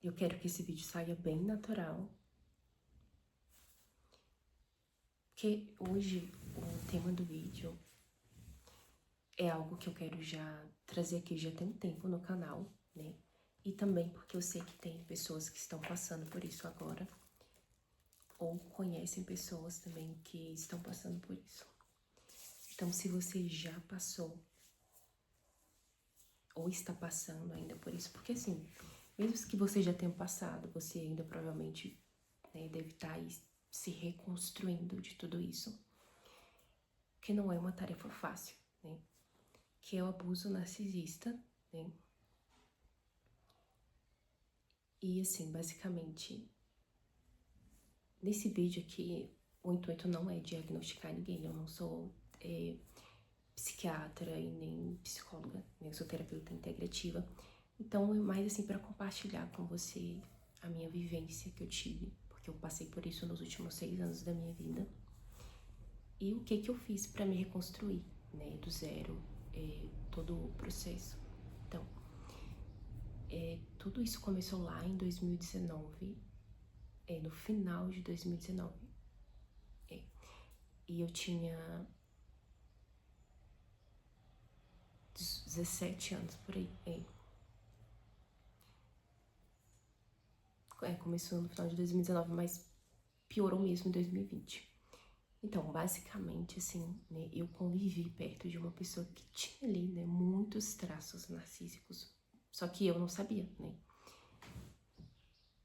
Eu quero que esse vídeo saia bem natural, porque hoje o tema do vídeo é algo que eu quero já trazer aqui já tem um tempo no canal, né? E também porque eu sei que tem pessoas que estão passando por isso agora, ou conhecem pessoas também que estão passando por isso. Então, se você já passou, ou está passando ainda por isso, porque assim, mesmo que você já tenha passado, você ainda provavelmente, né, deve estar aí se reconstruindo de tudo isso, que não é uma tarefa fácil, né? Que é o abuso narcisista, né? E assim, basicamente, nesse vídeo aqui, o intuito não é diagnosticar ninguém, eu não sou psiquiatra e nem psicóloga, né? Eu sou terapeuta integrativa. Então, é mais assim para compartilhar com você a minha vivência que eu tive, porque eu passei por isso nos últimos 6 anos da minha vida. E o que eu fiz para me reconstruir, né, do zero, todo o processo. Então, tudo isso começou lá em 2019, no final de 2019. E eu tinha 17 anos, por aí. Começou no final de 2019, mas piorou mesmo em 2020. Então, basicamente, assim, né, eu convivi perto de uma pessoa que tinha ali, né, muitos traços narcísicos, só que eu não sabia, né?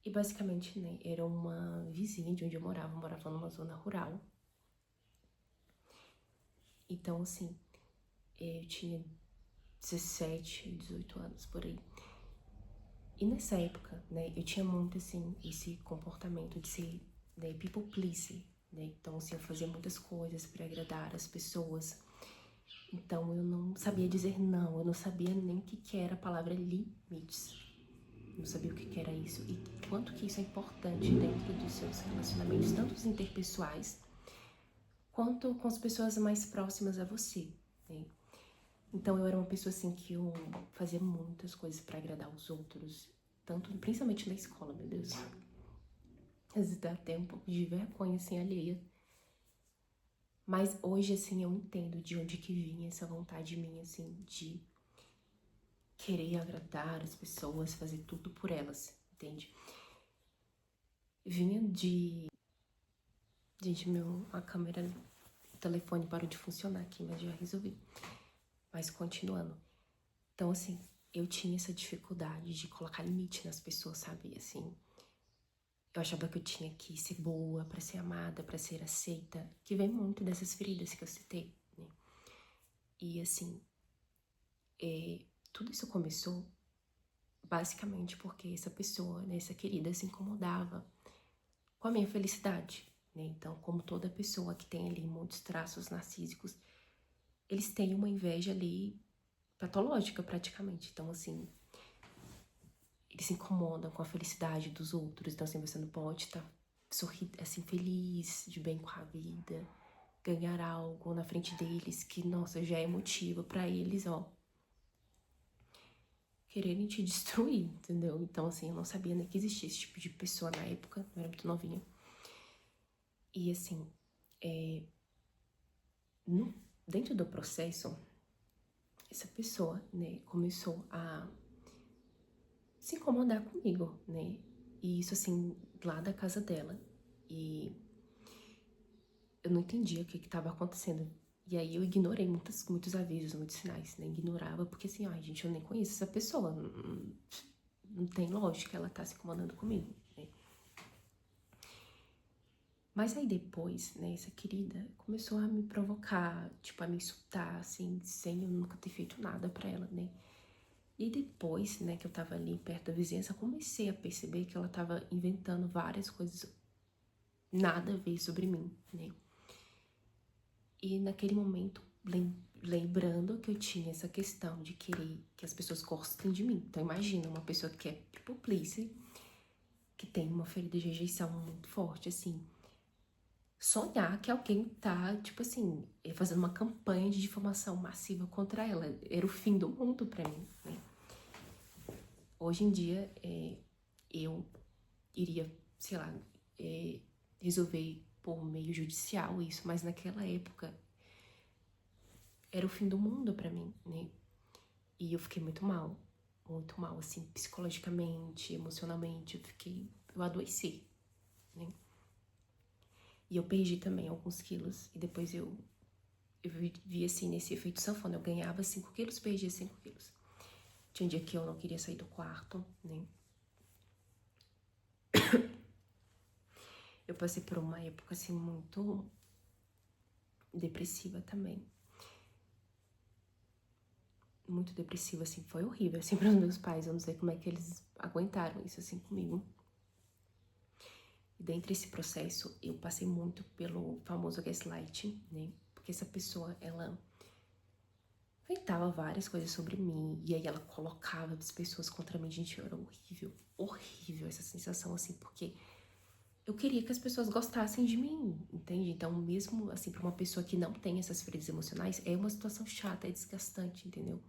E basicamente, né, era uma vizinha de onde eu morava numa zona rural. Então, assim, eu tinha 17, 18 anos, por aí. E nessa época, né, eu tinha muito, assim, esse comportamento de ser, né, people pleasing, né? Então, assim, eu fazia muitas coisas para agradar as pessoas. Então, eu não sabia dizer não, eu não sabia nem o que era a palavra limites. Não sabia o que era isso e quanto que isso é importante dentro dos seus relacionamentos, tanto os interpessoais, quanto com as pessoas mais próximas a você, né? Então, eu era uma pessoa, assim, que eu fazia muitas coisas para agradar os outros, tanto, principalmente na escola, meu Deus. Às vezes dá até um pouco de vergonha, assim, alheia. Mas hoje, assim, eu entendo de onde que vinha essa vontade minha, assim, de querer agradar as pessoas, fazer tudo por elas, entende? Vinha de... Gente, a câmera, o telefone parou de funcionar aqui, mas já resolvi. Mas continuando. Então, assim, eu tinha essa dificuldade de colocar limite nas pessoas, sabe? Assim, eu achava que eu tinha que ser boa pra ser amada, pra ser aceita, que vem muito dessas feridas que eu citei, né? E, assim, tudo isso começou basicamente porque essa pessoa, né, essa querida, se incomodava com a minha felicidade, né? Então, como toda pessoa que tem ali muitos traços narcísicos, eles têm uma inveja ali patológica praticamente. Então, assim, eles se incomodam com a felicidade dos outros. Então, assim, você não pode estar assim, feliz, de bem com a vida, ganhar algo na frente deles que, nossa, já é motivo pra eles, ó, quererem te destruir, entendeu? Então, assim, eu não sabia nem que existia esse tipo de pessoa na época, eu era muito novinha. E, assim, dentro do processo, essa pessoa, né, começou a se incomodar comigo, né? E isso, assim, lá da casa dela. E eu não entendia o que estava acontecendo. E aí eu ignorei muitos avisos, muitos sinais, né? Ignorava, porque assim, ai, gente, eu nem conheço essa pessoa. Não tem lógica ela tá se incomodando comigo, né? Mas aí depois, né, essa querida começou a me provocar, tipo, a me insultar, assim, sem eu nunca ter feito nada pra ela, né? E depois, né, que eu tava ali perto da vizinhança, eu comecei a perceber que ela tava inventando várias coisas nada a ver sobre mim, né? E naquele momento, lembrando que eu tinha essa questão de querer que as pessoas gostem de mim. Então imagina uma pessoa que é people pleaser, que tem uma ferida de rejeição muito forte, assim, sonhar que alguém tá, tipo assim, fazendo uma campanha de difamação massiva contra ela. Era o fim do mundo pra mim, né? Hoje em dia, eu iria, sei lá, resolver por meio judicial isso, mas naquela época era o fim do mundo pra mim, né? E eu fiquei muito mal, assim, psicologicamente, emocionalmente, eu adoeci, né? E eu perdi também alguns quilos, e depois eu vi assim, nesse efeito sanfona, eu ganhava 5 quilos, perdia 5 quilos. Tinha um dia que eu não queria sair do quarto, né? Eu passei por uma época, assim, muito depressiva também. Muito depressiva, assim, foi horrível, assim, para os meus pais. Eu não sei como é que eles aguentaram isso, assim, comigo. E dentro desse processo, eu passei muito pelo famoso gaslighting, né? Porque essa pessoa, ela inventava várias coisas sobre mim, e aí ela colocava as pessoas contra mim. Gente, era horrível, horrível essa sensação, assim, porque eu queria que as pessoas gostassem de mim, entende? Então, mesmo, assim, pra uma pessoa que não tem essas feridas emocionais, é uma situação chata, é desgastante, entendeu?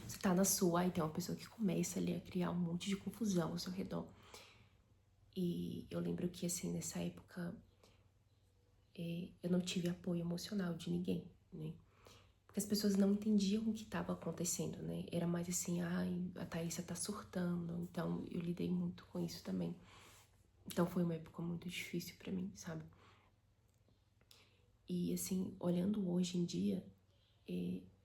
Você tá na sua, aí tem uma pessoa que começa ali a criar um monte de confusão ao seu redor. E eu lembro que, assim, nessa época, eu não tive apoio emocional de ninguém, né? Porque as pessoas não entendiam o que estava acontecendo, né? Era mais assim, ai, a Thaísa tá surtando. Então, eu lidei muito com isso também. Então, foi uma época muito difícil pra mim, sabe? E, assim, olhando hoje em dia,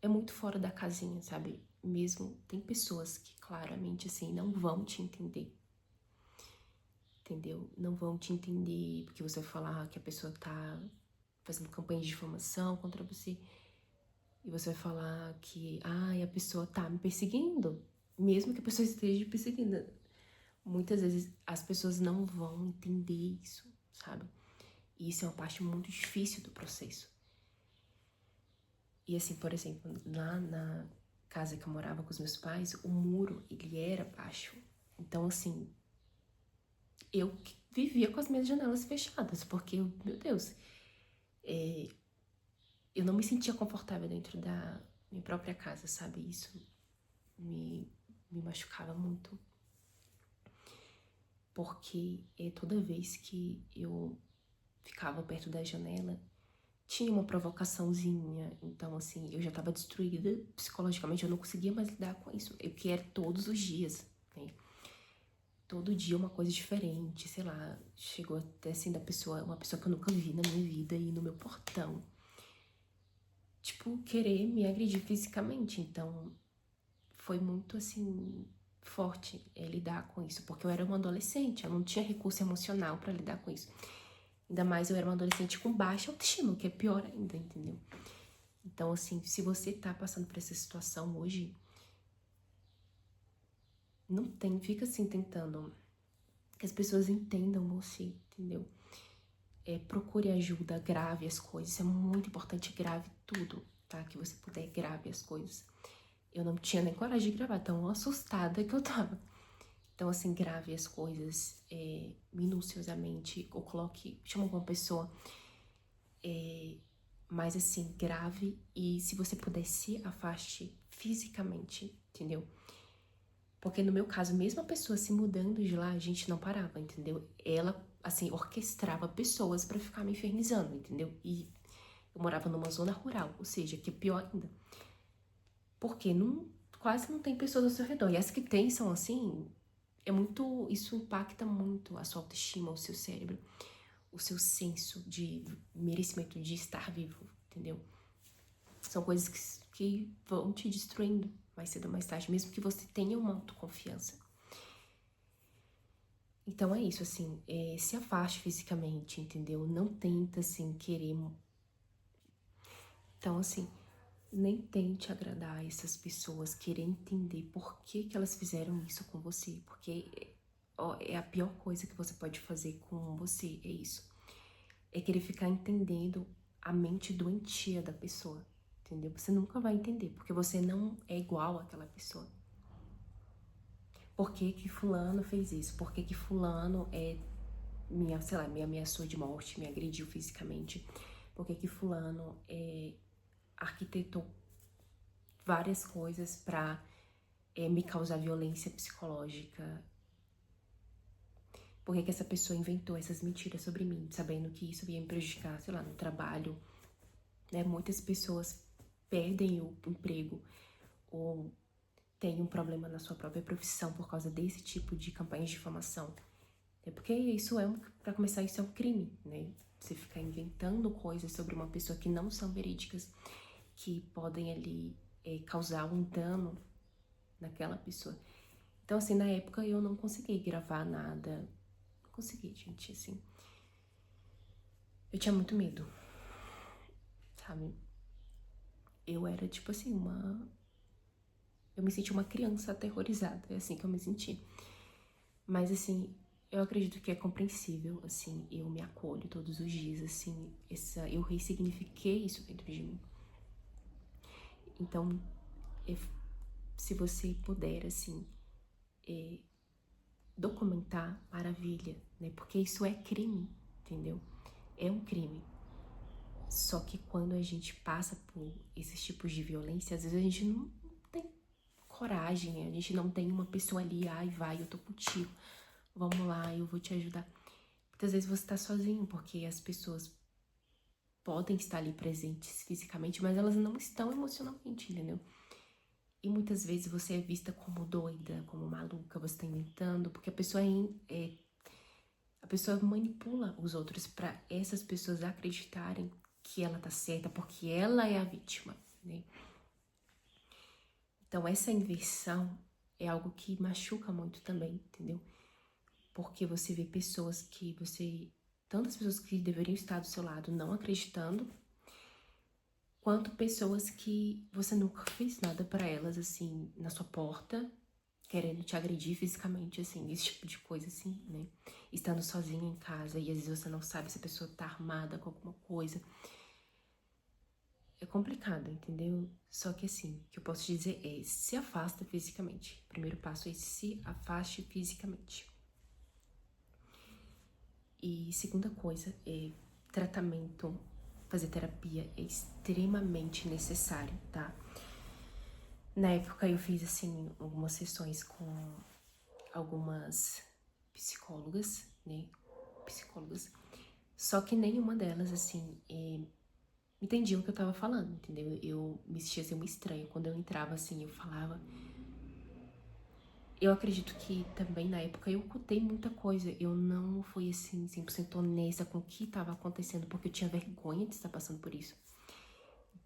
é muito fora da casinha, sabe? Mesmo, tem pessoas que claramente, assim, não vão te entender. Entendeu? Não vão te entender porque você vai falar que a pessoa tá fazendo campanha de difamação contra você. E você vai falar que, ai, a pessoa tá me perseguindo. Mesmo que a pessoa esteja me perseguindo. Muitas vezes as pessoas não vão entender isso, sabe? E isso é uma parte muito difícil do processo. E assim, por exemplo, lá na casa que eu morava com os meus pais, o muro, ele era baixo. Então, assim, eu vivia com as minhas janelas fechadas, porque, meu Deus, eu não me sentia confortável dentro da minha própria casa, sabe? Isso me machucava muito. Porque toda vez que eu ficava perto da janela, tinha uma provocaçãozinha. Então, assim, eu já tava destruída psicologicamente, eu não conseguia mais lidar com isso. Eu quero todos os dias, né? Todo dia uma coisa diferente, sei lá. Chegou até assim uma pessoa que eu nunca vi na minha vida e no meu portão. Tipo, querer me agredir fisicamente. Então, foi muito, assim, forte lidar com isso. Porque eu era uma adolescente, eu não tinha recurso emocional pra lidar com isso. Ainda mais eu era uma adolescente com baixa autoestima, o que é pior ainda, entendeu? Então, assim, se você tá passando por essa situação hoje, fica assim tentando que as pessoas entendam você, entendeu? Procure ajuda, grave as coisas, isso é muito importante, grave tudo, tá? Que você puder, grave as coisas. Eu não tinha nem coragem de gravar, tão assustada que eu tava. Então, assim, grave as coisas minuciosamente, ou chama uma pessoa, mas assim, grave, e se você puder, se afaste fisicamente, entendeu? Porque no meu caso, mesmo a pessoa se mudando de lá, a gente não parava, entendeu? Ela, assim, orquestrava pessoas pra ficar me infernizando, entendeu? E eu morava numa zona rural, ou seja, que é pior ainda. Porque quase não tem pessoas ao seu redor. E as que tem são assim, isso impacta muito a sua autoestima, o seu cérebro, o seu senso de merecimento de estar vivo, entendeu? São coisas que vão te destruindo mais cedo ou mais tarde, mesmo que você tenha uma autoconfiança. Então é isso, assim, se afaste fisicamente, entendeu? Não tenta, assim, querer... Então, assim, nem tente agradar essas pessoas, querer entender por que elas fizeram isso com você, porque é a pior coisa que você pode fazer com você, é isso. É querer ficar entendendo a mente doentia da pessoa, entendeu? Você nunca vai entender, porque você não é igual àquela pessoa. Por que que fulano fez isso? Por que que fulano me ameaçou de morte, me agrediu fisicamente? Por que que fulano arquitetou várias coisas pra me causar violência psicológica? Por que que essa pessoa inventou essas mentiras sobre mim, sabendo que isso ia me prejudicar, sei lá, no trabalho, né? Muitas pessoas perdem o emprego ou têm um problema na sua própria profissão por causa desse tipo de campanhas de difamação. É porque isso para começar, isso é um crime, né? Você ficar inventando coisas sobre uma pessoa que não são verídicas, que podem ali causar um dano naquela pessoa. Então, assim, na época eu não consegui gravar nada. Não consegui, gente, assim. Eu tinha muito medo, sabe? Eu era, tipo assim, eu me senti uma criança aterrorizada, é assim que eu me senti. Mas, assim, eu acredito que é compreensível, assim, eu me acolho todos os dias, assim, eu ressignifiquei isso dentro de mim. Então, se você puder, assim, documentar, maravilha, né? Porque isso é crime, entendeu? É um crime. Só que quando a gente passa por esses tipos de violência, às vezes a gente não tem coragem, a gente não tem uma pessoa ali, ai, vai, eu tô contigo, vamos lá, eu vou te ajudar. Muitas vezes você tá sozinho, porque as pessoas podem estar ali presentes fisicamente, mas elas não estão emocionalmente, entendeu? E muitas vezes você é vista como doida, como maluca, você tá inventando, porque a pessoa manipula os outros para essas pessoas acreditarem que ela tá certa, porque ela é a vítima, né? Então essa inversão é algo que machuca muito também, entendeu? Porque você vê tantas pessoas que deveriam estar do seu lado não acreditando, quanto pessoas que você nunca fez nada pra elas, assim, na sua porta, querendo te agredir fisicamente, assim, esse tipo de coisa, assim, né? Estando sozinha em casa e às vezes você não sabe se a pessoa tá armada com alguma coisa. É complicado, entendeu? Só que assim, o que eu posso te dizer é, se afasta fisicamente. O primeiro passo é se afaste fisicamente. E segunda coisa é tratamento, fazer terapia é extremamente necessário, tá? Na época eu fiz, assim, algumas sessões com algumas psicólogas, né? Psicólogas. Só que nenhuma delas, assim, entendia o que eu tava falando, entendeu? Eu me sentia assim, uma estranha. Quando eu entrava, assim, eu falava. Eu acredito que também na época eu ocultei muita coisa. Eu não fui, assim, 100% honesta com o que estava acontecendo, porque eu tinha vergonha de estar passando por isso.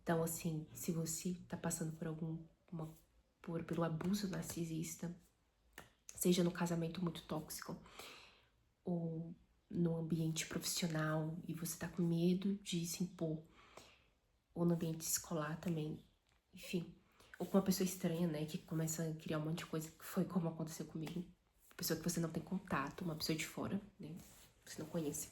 Então, assim, se você tá passando pelo abuso narcisista, seja no casamento muito tóxico, ou no ambiente profissional, e você tá com medo de se impor, ou no ambiente escolar também, enfim, ou com uma pessoa estranha, né, que começa a criar um monte de coisa, que foi como aconteceu comigo, uma pessoa que você não tem contato, uma pessoa de fora, né, você não conhece.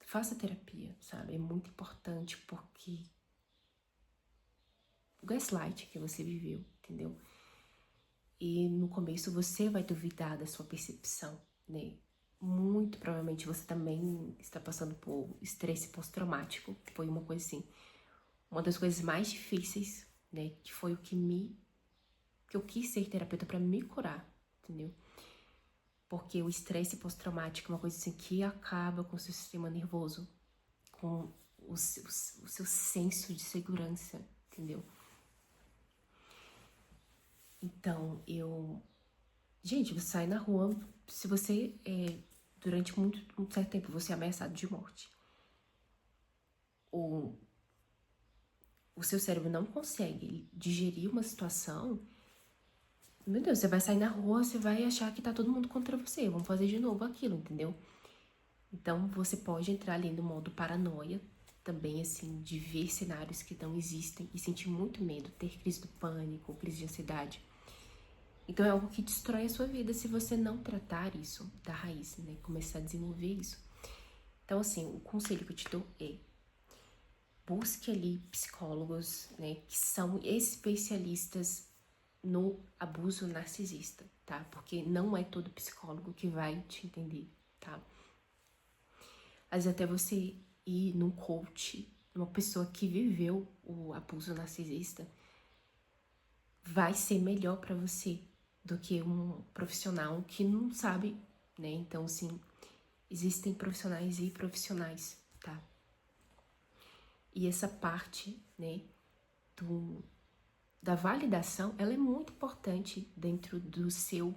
Faça terapia, sabe, é muito importante, porque o gaslight que você viveu, entendeu? E no começo você vai duvidar da sua percepção, né? Muito provavelmente você também está passando por estresse pós-traumático. Foi uma coisa assim, uma das coisas mais difíceis, né? Que foi o que eu quis ser terapeuta para me curar, entendeu? Porque o estresse pós-traumático é uma coisa assim que acaba com o seu sistema nervoso, com o seu senso de segurança, entendeu? Então, gente, você sai na rua, se você, durante um certo tempo, você é ameaçado de morte, o seu cérebro não consegue digerir uma situação, meu Deus, você vai sair na rua, você vai achar que tá todo mundo contra você, vamos fazer de novo aquilo, entendeu? Então, você pode entrar ali no modo paranoia, também, assim, de ver cenários que não existem e sentir muito medo, ter crise do pânico, crise de ansiedade. Então é algo que destrói a sua vida se você não tratar isso da raiz, né? Começar a desenvolver isso. Então, assim, o conselho que eu te dou é busque ali psicólogos, né, que são especialistas no abuso narcisista, tá? Porque não é todo psicólogo que vai te entender, tá? Às vezes até você ir num coach, uma pessoa que viveu o abuso narcisista, vai ser melhor pra você do que um profissional que não sabe, né? Então, assim, existem profissionais e profissionais, tá? E essa parte, né, da validação, ela é muito importante dentro do seu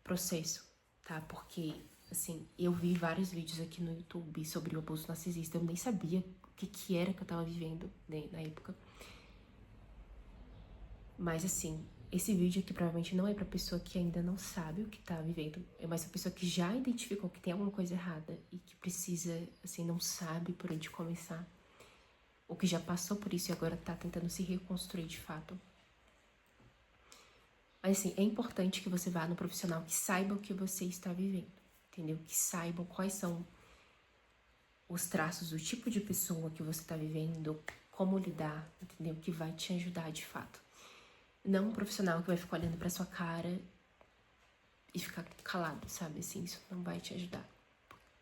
processo, tá? Porque, assim, eu vi vários vídeos aqui no YouTube sobre o abuso narcisista, eu nem sabia o que era que eu tava vivendo, né, na época. Mas, assim, esse vídeo aqui provavelmente não é pra pessoa que ainda não sabe o que tá vivendo, é mais pra pessoa que já identificou que tem alguma coisa errada e que precisa, assim, não sabe por onde começar, ou que já passou por isso e agora tá tentando se reconstruir de fato. Mas, assim, é importante que você vá no profissional que saiba o que você está vivendo, entendeu? Que saibam quais são os traços, o tipo de pessoa que você está vivendo, como lidar, entendeu? Que vai te ajudar de fato. Não um profissional que vai ficar olhando pra sua cara e ficar calado, sabe? Assim, isso não vai te ajudar.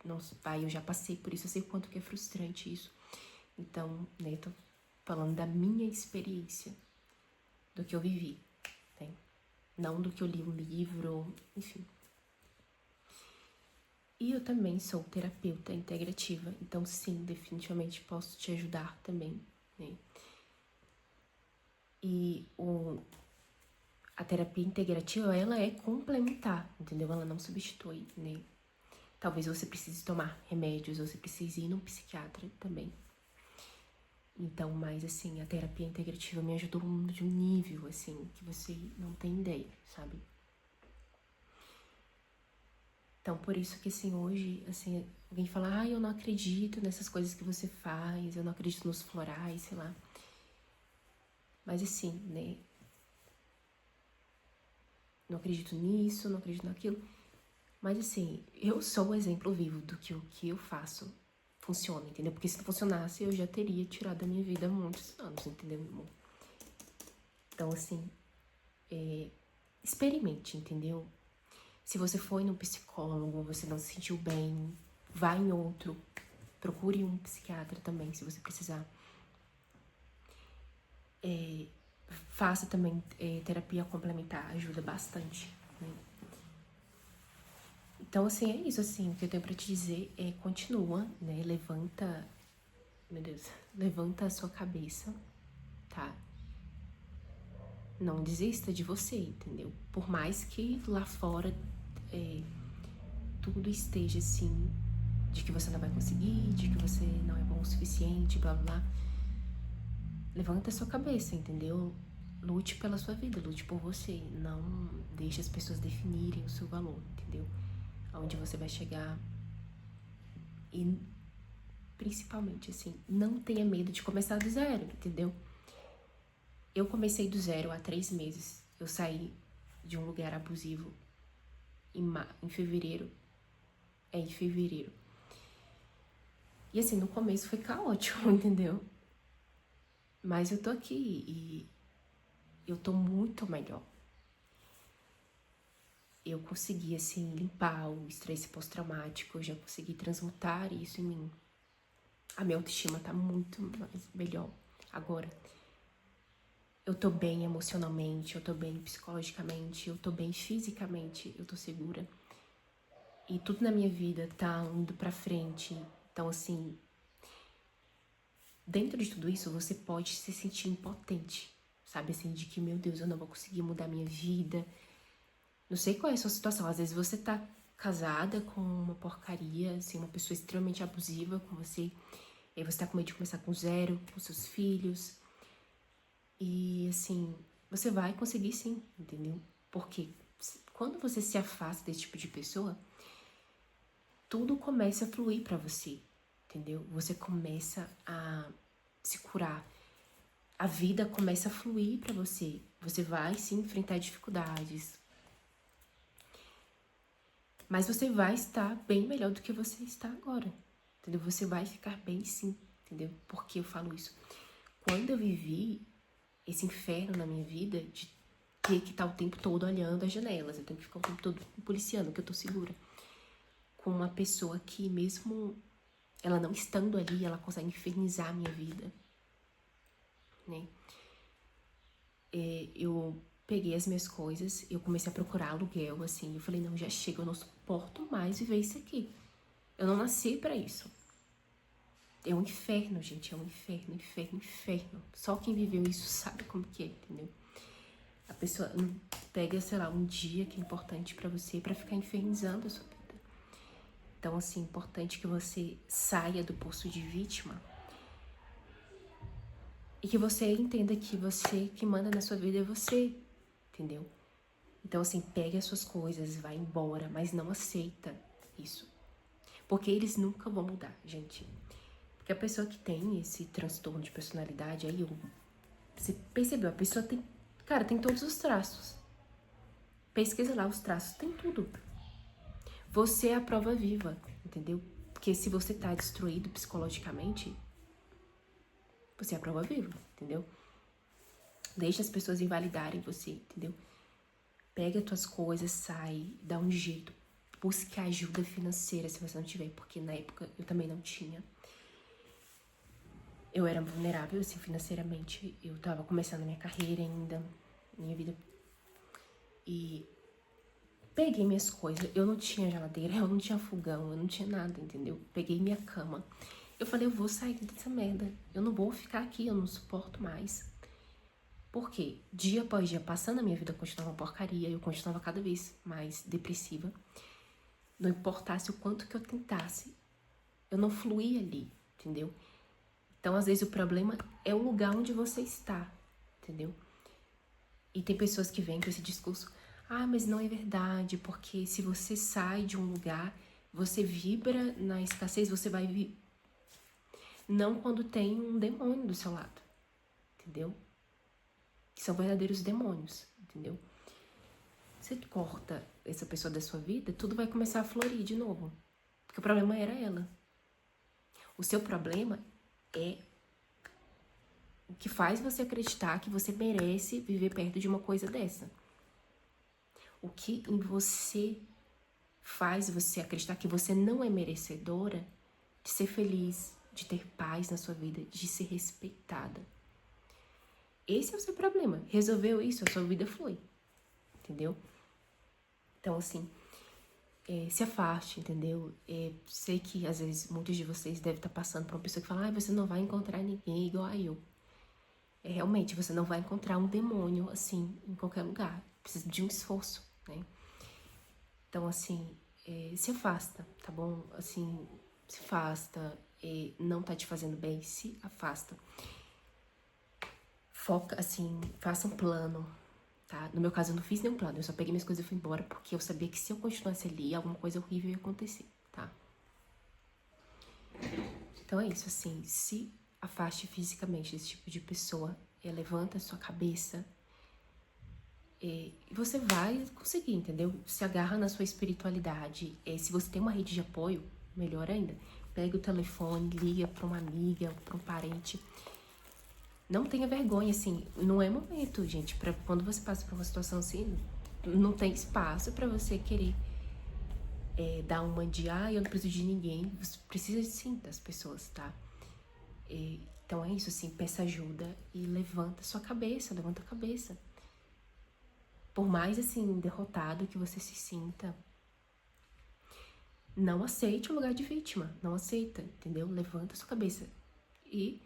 Não vai, eu já passei por isso, eu sei o quanto que é frustrante isso. Então, né, eu tô falando da minha experiência, do que eu vivi, né? Não do que eu li um livro, enfim. E eu também sou terapeuta integrativa, então sim, definitivamente posso te ajudar também, né? E a terapia integrativa, ela é complementar, entendeu? Ela não substitui, né? Talvez você precise tomar remédios, você precise ir num psiquiatra também. Então, mas assim, a terapia integrativa me ajudou de um nível, assim, que você não tem ideia, sabe? Então, por isso que, assim, hoje, assim, alguém fala, eu não acredito nessas coisas que você faz, eu não acredito nos florais, sei lá. Mas, assim, né, não acredito nisso, não acredito naquilo. Mas, assim, eu sou o exemplo vivo do que o que eu faço funciona, entendeu? Porque se não funcionasse, eu já teria tirado da minha vida há muitos anos, entendeu, meu amor? Então, assim, experimente, entendeu? Se você foi no psicólogo, você não se sentiu bem, vá em outro. Procure um psiquiatra também, se você precisar. Faça também terapia complementar, ajuda bastante, né? Então, assim, é isso, assim, o que eu tenho pra te dizer é continua, né? Levanta, meu Deus, levanta a sua cabeça, tá? Não desista de você, entendeu? Por mais que lá fora tudo esteja assim, de que você não vai conseguir, de que você não é bom o suficiente, blá blá. Levanta a sua cabeça, entendeu? Lute pela sua vida, lute por você. Não deixe as pessoas definirem o seu valor, entendeu? Aonde você vai chegar. E principalmente, assim, não tenha medo de começar do zero, entendeu? Eu comecei do zero há 3 meses. Eu saí de um lugar abusivo em fevereiro. Em fevereiro. E assim, no começo foi caótico, entendeu? Mas eu tô aqui e eu tô muito melhor. Eu consegui, assim, limpar o estresse pós-traumático, eu já consegui transmutar isso em mim. A minha autoestima tá muito melhor agora. Eu tô bem emocionalmente, eu tô bem psicologicamente, eu tô bem fisicamente, eu tô segura. E tudo na minha vida tá indo pra frente. Então, assim, dentro de tudo isso, você pode se sentir impotente, sabe? Assim, de que, meu Deus, eu não vou conseguir mudar minha vida. Não sei qual é a sua situação. Às vezes você tá casada com uma porcaria, assim, uma pessoa extremamente abusiva com você. E aí você tá com medo de começar com zero, com seus filhos. E, assim, você vai conseguir sim, entendeu? Porque quando você se afasta desse tipo de pessoa, tudo começa a fluir pra você, entendeu? Você começa a se curar. A vida começa a fluir pra você. Você vai sim enfrentar dificuldades, mas você vai estar bem melhor do que você está agora, entendeu? Você vai ficar bem sim, entendeu? Por que eu falo isso? Quando eu vivi esse inferno na minha vida de ter que estar o tempo todo olhando as janelas, eu tenho que ficar o tempo todo policiando que eu tô segura, com uma pessoa que mesmo ela não estando ali, ela consegue infernizar a minha vida, né? eu peguei as minhas coisas, eu comecei a procurar aluguel, assim. Eu falei, não, já chega, eu não suporto mais viver isso aqui. Eu não nasci pra isso. É um inferno, gente, é um inferno, inferno, inferno. Só quem viveu isso sabe como que é, entendeu? A pessoa pega, sei lá, um dia que é importante pra você pra ficar infernizando a sua vida. Então, assim, é importante que você saia do posto de vítima e que você entenda que você, que manda na sua vida é você, entendeu? Então, assim, pegue as suas coisas, vai embora, mas não aceita isso. Porque eles nunca vão mudar, gente. Porque a pessoa que tem esse transtorno de personalidade, aí você percebeu, a pessoa tem, cara, tem todos os traços. Pesquisa lá os traços, tem tudo. Você é a prova viva, entendeu? Porque se você tá destruído psicologicamente, você é a prova viva, entendeu? Deixa as pessoas invalidarem você, entendeu? Pega as tuas coisas, sai, dá um jeito. Busque ajuda financeira se você não tiver, porque na época eu também não tinha. Eu era vulnerável, assim, financeiramente. Eu tava começando a minha carreira ainda, minha vida. E peguei minhas coisas. Eu não tinha geladeira, eu não tinha fogão, eu não tinha nada, entendeu? Peguei minha cama. Eu falei, eu vou sair dessa merda. Eu não vou ficar aqui, eu não suporto mais. Por quê? Dia após dia, passando a minha vida, continuava uma porcaria. Eu continuava cada vez mais depressiva. Não importasse o quanto que eu tentasse, eu não fluía ali, entendeu? Então, às vezes, o problema é o lugar onde você está, entendeu? E tem pessoas que vêm com esse discurso, ah, mas não é verdade, porque se você sai de um lugar, você vibra na escassez, você vai não quando tem um demônio do seu lado, entendeu? Que são verdadeiros demônios, entendeu? Você corta essa pessoa da sua vida, tudo vai começar a florir de novo. Porque o problema era ela. O seu problema é o que faz você acreditar que você merece viver perto de uma coisa dessa. O que em você faz você acreditar que você não é merecedora de ser feliz, de ter paz na sua vida, de ser respeitada. Esse é o seu problema. Resolveu isso, a sua vida flui. Entendeu? Então, assim, se afaste, entendeu? Sei que, às vezes, muitos de vocês devem estar passando por uma pessoa que fala, ah, você não vai encontrar ninguém igual a eu. Realmente, você não vai encontrar um demônio, assim, em qualquer lugar. Precisa de um esforço, né? Então, assim, se afasta, tá bom? Assim, se afasta. Não tá te fazendo bem, se afasta. Foca, assim, faça um plano, tá? No meu caso, eu não fiz nenhum plano. Eu só peguei minhas coisas e fui embora, porque eu sabia que se eu continuasse ali, alguma coisa horrível ia acontecer, tá? Então é isso, assim, se afaste fisicamente desse tipo de pessoa, levanta a sua cabeça, e você vai conseguir, entendeu? Se agarra na sua espiritualidade. Se você tem uma rede de apoio, melhor ainda. Pega o telefone, liga pra uma amiga, pra um parente. Não tenha vergonha, assim. Não é momento, gente, pra quando você passa por uma situação assim, não tem espaço pra você querer dar uma de, eu não preciso de ninguém. Você precisa, sim, das pessoas, tá? Então é isso, assim, peça ajuda e levanta sua cabeça, levanta a cabeça. Por mais, assim, derrotado que você se sinta, não aceite o lugar de vítima. Não aceita, entendeu? Levanta sua cabeça. E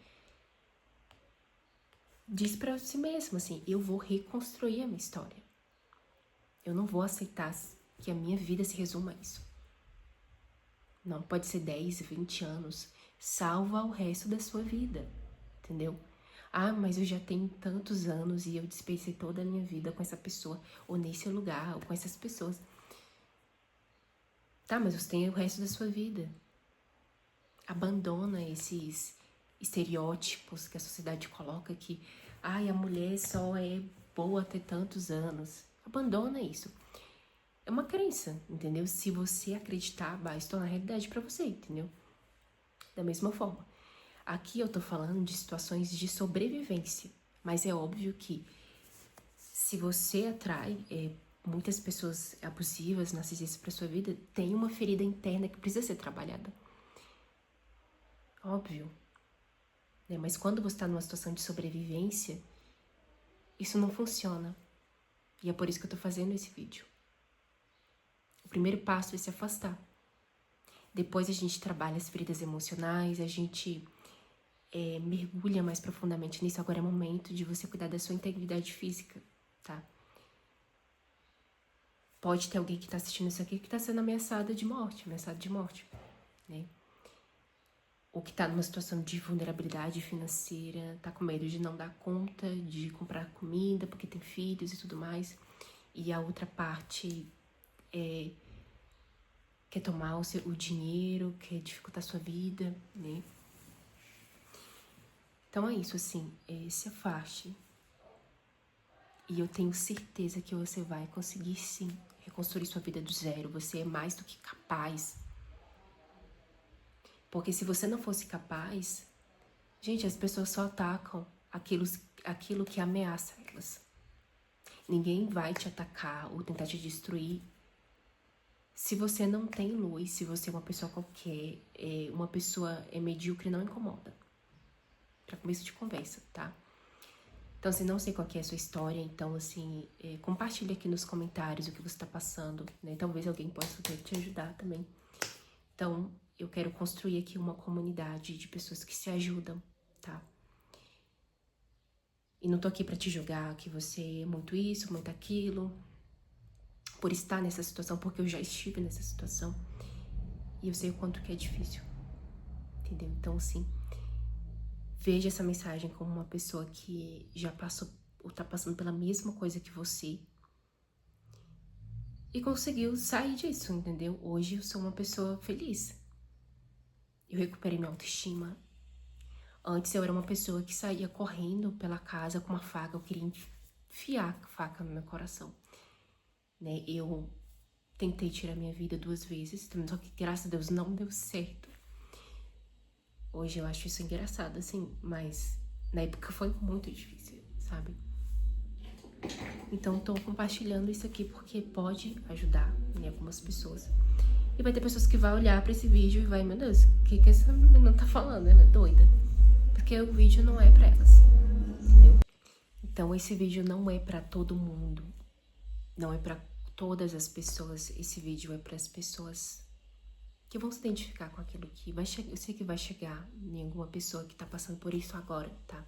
diz pra si mesmo, assim, eu vou reconstruir a minha história. Eu não vou aceitar que a minha vida se resuma a isso. Não pode ser 10, 20 anos. Salva o resto da sua vida, entendeu? Ah, mas eu já tenho tantos anos e eu desperdicei toda a minha vida com essa pessoa, ou nesse lugar, ou com essas pessoas. Tá, mas você tem o resto da sua vida. Abandona esses estereótipos que a sociedade coloca que, a mulher só é boa até tantos anos. Abandona isso. É uma crença, entendeu? Se você acreditar, vai se tornar realidade pra você, entendeu? Da mesma forma. Aqui eu tô falando de situações de sobrevivência, mas é óbvio que se você atrai muitas pessoas abusivas, narcisistas pra sua vida, tem uma ferida interna que precisa ser trabalhada. Óbvio. Né? Mas quando você tá numa situação de sobrevivência, Isso não funciona. E é por isso que eu tô fazendo esse vídeo. O primeiro passo é se afastar. Depois a gente trabalha as feridas emocionais, a gente mergulha mais profundamente nisso. Agora é momento de você cuidar da sua integridade física, tá? Pode ter alguém que tá assistindo isso aqui que tá sendo ameaçado de morte, né? Ou que tá numa situação de vulnerabilidade financeira, tá com medo de não dar conta, de comprar comida porque tem filhos e tudo mais. E a outra parte quer tomar o dinheiro, quer dificultar a sua vida, né? Então é isso, assim, se afaste. E eu tenho certeza que você vai conseguir, sim, reconstruir sua vida do zero. Você é mais do que capaz. Porque se você não fosse capaz, gente, as pessoas só atacam aquilo que ameaça elas. Ninguém vai te atacar ou tentar te destruir se você não tem luz, se você é uma pessoa qualquer, uma pessoa medíocre, não incomoda. Pra começo de conversa, tá? Então, assim, não sei qual que é a sua história, então, assim, compartilha aqui nos comentários o que você tá passando, né? Talvez alguém possa ter te ajudar também. Então, eu quero construir aqui uma comunidade de pessoas que se ajudam, tá? E não tô aqui pra te julgar que você é muito isso, muito aquilo, por estar nessa situação, porque eu já estive nessa situação. E eu sei o quanto que é difícil, entendeu? Então, assim, veja essa mensagem como uma pessoa que já passou ou tá passando pela mesma coisa que você e conseguiu sair disso, entendeu? Hoje eu sou uma pessoa feliz. Eu recuperei minha autoestima. Antes eu era uma pessoa que saía correndo pela casa com uma faca, eu queria enfiar a faca no meu coração, né? Eu tentei tirar minha vida 2 vezes, só que graças a Deus não deu certo. Hoje eu acho isso engraçado, assim, mas na época foi muito difícil, sabe? Então tô compartilhando isso aqui porque pode ajudar em algumas pessoas. E vai ter pessoas que vão olhar pra esse vídeo e vai, meu Deus, o que essa menina tá falando? Ela é doida. Porque o vídeo não é pra elas, entendeu? Então esse vídeo não é pra todo mundo. Não é pra todas as pessoas. Esse vídeo é pras pessoas que vão se identificar com aquilo que vai chegar. Eu sei que vai chegar em alguma pessoa que tá passando por isso agora, tá?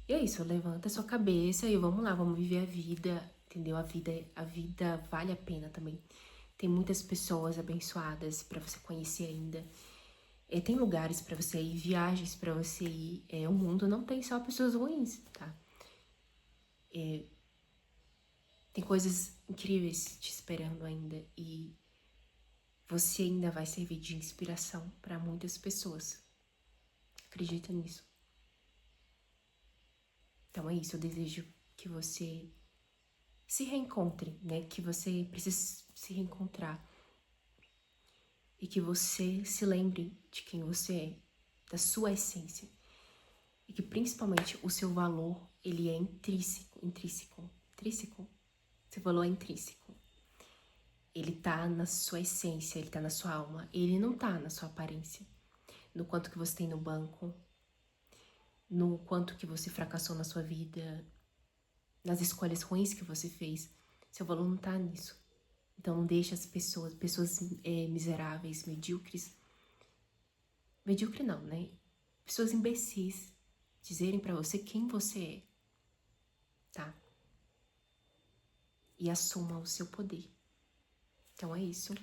E é isso, levanta a sua cabeça e vamos lá, vamos viver a vida, entendeu? A vida vale a pena também. Tem muitas pessoas abençoadas pra você conhecer ainda. Tem lugares pra você ir, viagens pra você ir. O mundo não tem só pessoas ruins, tá? Tem coisas incríveis te esperando ainda e você ainda vai servir de inspiração pra muitas pessoas. Acredita nisso. Então é isso, eu desejo que você se reencontre, né? Que você precise se reencontrar. E que você se lembre de quem você é, da sua essência. E que principalmente o seu valor, ele é intrínseco. Seu valor é intrínseco. Ele tá na sua essência, ele tá na sua alma. Ele não tá na sua aparência. No quanto que você tem no banco, no quanto que você fracassou na sua vida, nas escolhas ruins que você fez. Seu valor não tá nisso. Então não deixe as pessoas miseráveis, medíocre não, né? Pessoas imbecis dizerem pra você quem você é, tá? E assuma o seu poder. Então é isso.